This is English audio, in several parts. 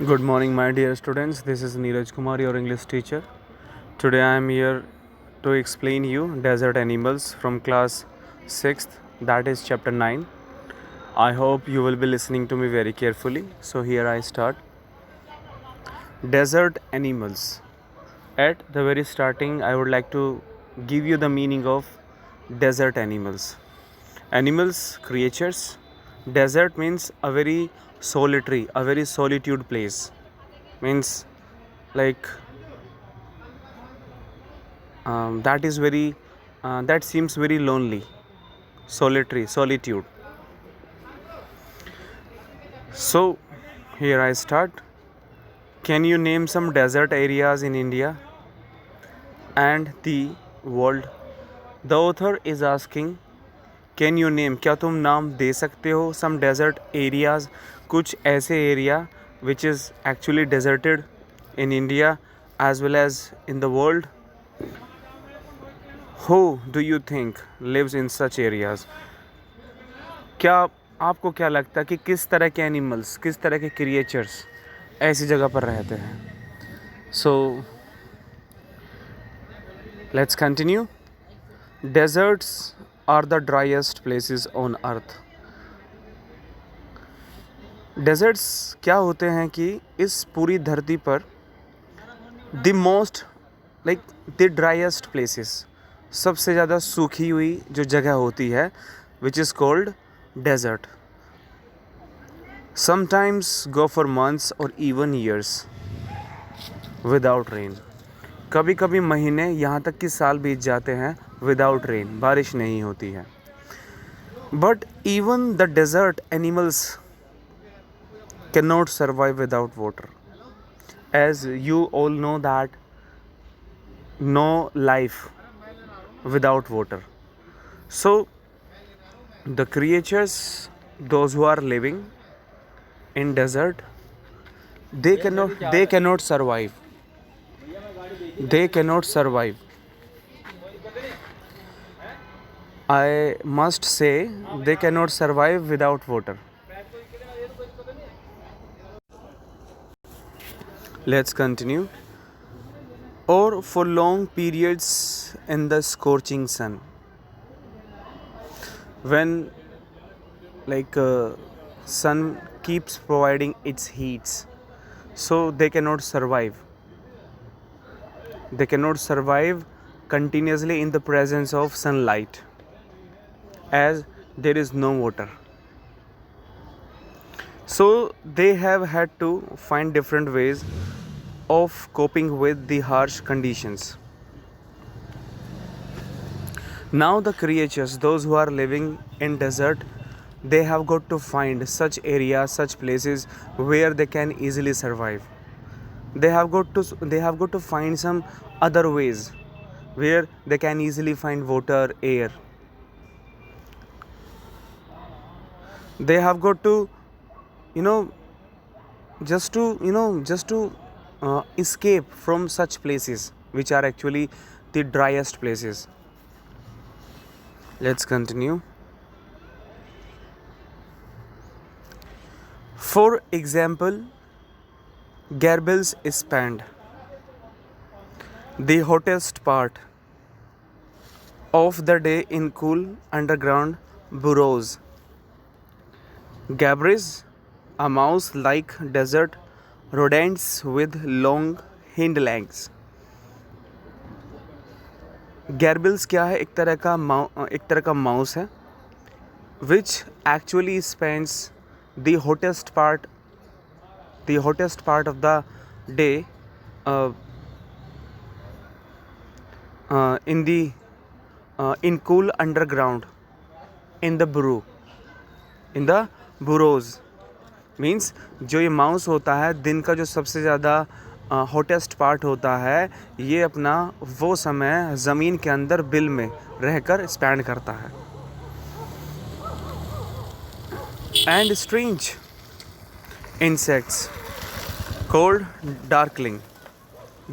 Good morning, my dear students. This is Neeraj Kumar, your English teacher. Today I am here to explain you desert animals from class 6th, that is chapter 9. I hope you will be listening to me very carefully. So here I start. Desert animals. At the very starting, I would like to give you the meaning of desert animals. Animals, creatures. Desert means a very solitary, a very solitude place. Means like that is very that seems very lonely, solitary, solitude. So here I start. Can you name some desert areas in India and the world? The author is asking, can you name, क्या तुम नाम दे सकते हो some desert areas, कुछ ऐसे area which is actually deserted in India as well as in the world? Who do you think lives in such areas? क्या आपको क्या लगता है कि किस तरह के एनिमल्स, किस तरह के क्रिएचर्स ऐसी जगह पर रहते हैं? So let's continue. Deserts are the driest places on earth. Deserts क्या होते हैं कि इस पूरी धरती पर the most like the driest places, सबसे ज़्यादा सूखी हुई जो जगह होती है, which is called desert. Sometimes go for months or even years without rain. कभी कभी महीने यहाँ तक कि साल बीत जाते हैं विदाउट रेन, बारिश नहीं होती है. But even the desert animals can not survive without water. As you all know that no life without water. So the creatures, those who are living in desert, they cannot survive. They cannot survive. I must say they cannot survive without water. Let's continue. Or for long periods in the scorching sun, when sun keeps providing its heats, so they cannot survive. They cannot survive continuously in the presence of sunlight, as there is no water. So they have had to find different ways of coping with the harsh conditions. Now the creatures, those who are living in desert, they have got to find such areas, such places where they can easily survive. They have got to find some other ways where they can easily find water, air. They have got to just to escape from such places which are actually the driest places. Let's continue. For example, Garbels spanned the hottest part of the day in cool underground burrows. Gabris, a mouse-like desert rodents with long hind legs. Garbels क्या है? एक तरह का mouse है, which actually spends the hottest part of the day in cool underground in the burrows. Means जो ये mouse होता है, दिन का जो सबसे ज़्यादा हॉटेस्ट पार्ट होता है, ये अपना वो समय ज़मीन के अंदर बिल में रहकर स्पेंड करता है. And strange insects called darkling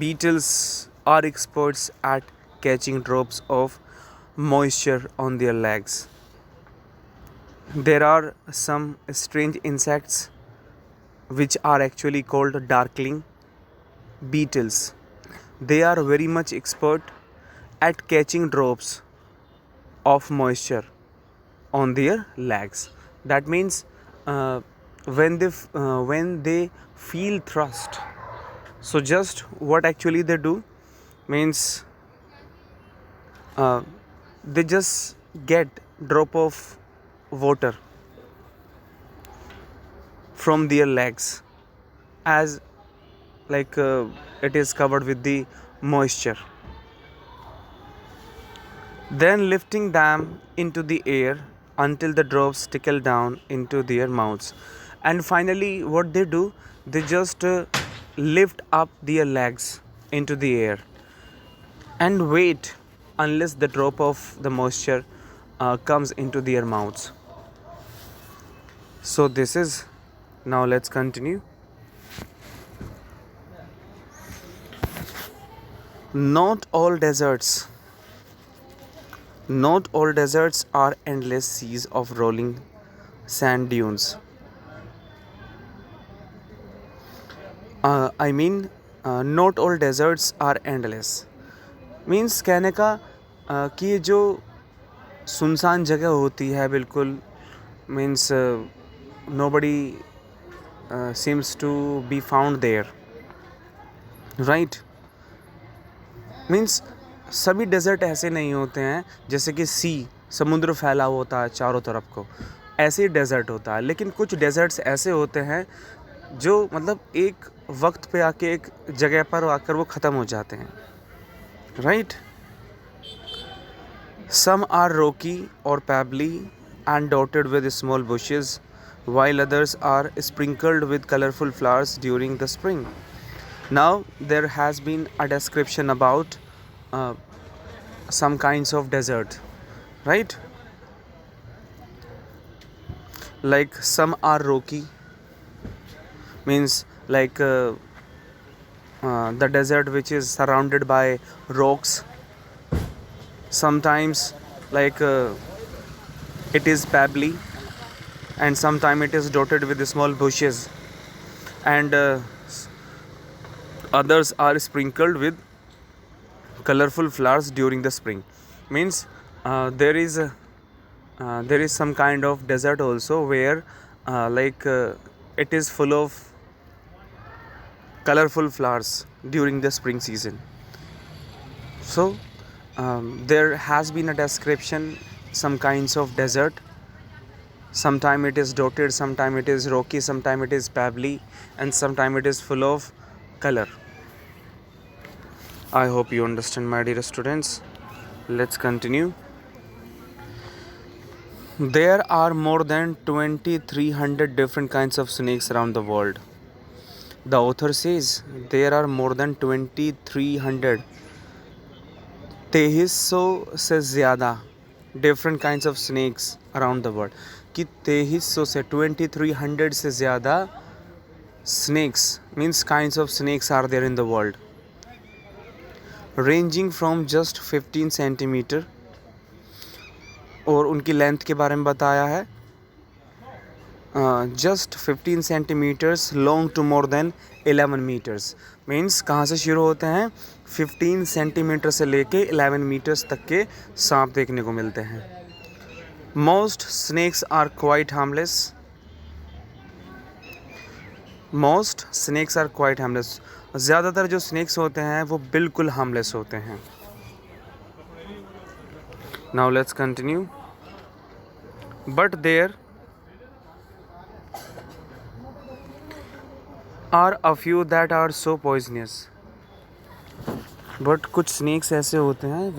beetles are experts at catching drops of moisture on their legs. There are some strange insects which are actually called darkling beetles. They are very much expert at catching drops of moisture on their legs. That means when they feel thirst, so just what actually they do means they just get drop of water from their legs, as like it is covered with the moisture, then lifting them into the air until the drops trickle down into their mouths. And finally what they do, they just lift up their legs into the air and wait unless the drop of the moisture comes into their mouths. So this is, now let's continue. Not all deserts are endless seas of rolling sand dunes. Not all deserts are endless means कहने का कि ये जो सुनसान जगह होती है बिल्कुल, means nobody seems to be found there, right? Means सभी डेजर्ट ऐसे नहीं होते हैं जैसे कि समुद्र फैला हुआ होता है चारों तरफ को, ऐसे ही डेजर्ट होता है. लेकिन कुछ डेजर्ट्स ऐसे होते हैं जो मतलब एक वक्त पे आके एक जगह पर आकर वो ख़त्म हो जाते हैं, right? Some are rocky or pebbly and dotted with small bushes, while others are sprinkled with colorful flowers during the spring. Now there has been a description about some kinds of desert, right? Like some are rocky, means like the desert which is surrounded by rocks. Sometimes like it is pebbly, and sometimes it is dotted with small bushes, and others are sprinkled with colorful flowers during the spring. Means there is some kind of desert also where it is full of colorful flowers during the spring season. So there has been a description some kinds of desert. Sometime it is dotted, sometime it is rocky, sometime it is pebbly, and sometime it is full of color. I hope you understand, my dear students. Let's continue. There are more than 2,300 different kinds of snakes around the world. The author says there are more than 2,300 2300 से ज़्यादा different kinds of snakes around the world. कि 2300 से 2300 से ज़्यादा snakes means kinds of snakes are there in the world, ranging from just 15 centimeter, और उनकी length के बारे में बताया है just 15 centimeters long to more than 11 meters. Means कहाँ से शुरू होते हैं, 15 सेंटीमीटर से लेके 11 मीटर्स तक के सांप देखने को मिलते हैं. Most snakes are quite harmless. Most snakes are quite harmless. ज़्यादातर जो स्नेक्स होते हैं वो बिल्कुल हार्मलेस होते हैं. Now let's continue. But there are a few that are so poisonous. But कुछ स्नेक्स ऐसे होते हैं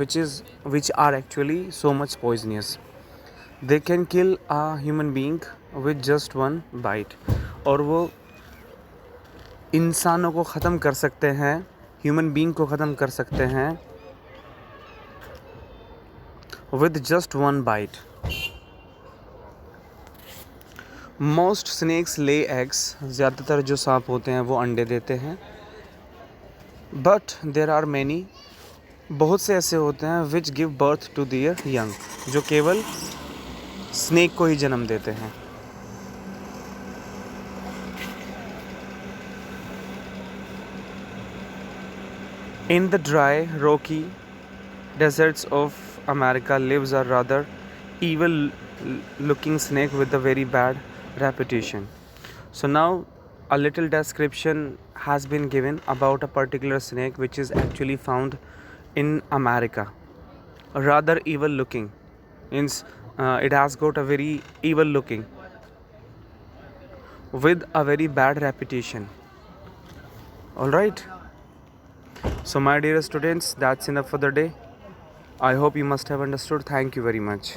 which are actually so much poisonous. They can kill a human being with just one bite. और वो इंसानों को ख़त्म कर सकते हैं, ह्यूमन बीइंग को ख़त्म कर सकते हैं with just one bite. Most snakes lay eggs. ज़्यादातर जो सांप होते हैं वो अंडे देते हैं. But there are many. बहुत से ऐसे होते हैं which give birth to their young, जो केवल स्नेक को ही जन्म देते हैं. In the dry, rocky deserts of America lives a rather evil looking snake with a very bad reputation. So now a little description has been given about a particular snake which is actually found in America. Rather evil looking means it has got a very evil looking with a very bad reputation. All right. So my dear students, that's enough for the day. I hope you must have understood. Thank you very much.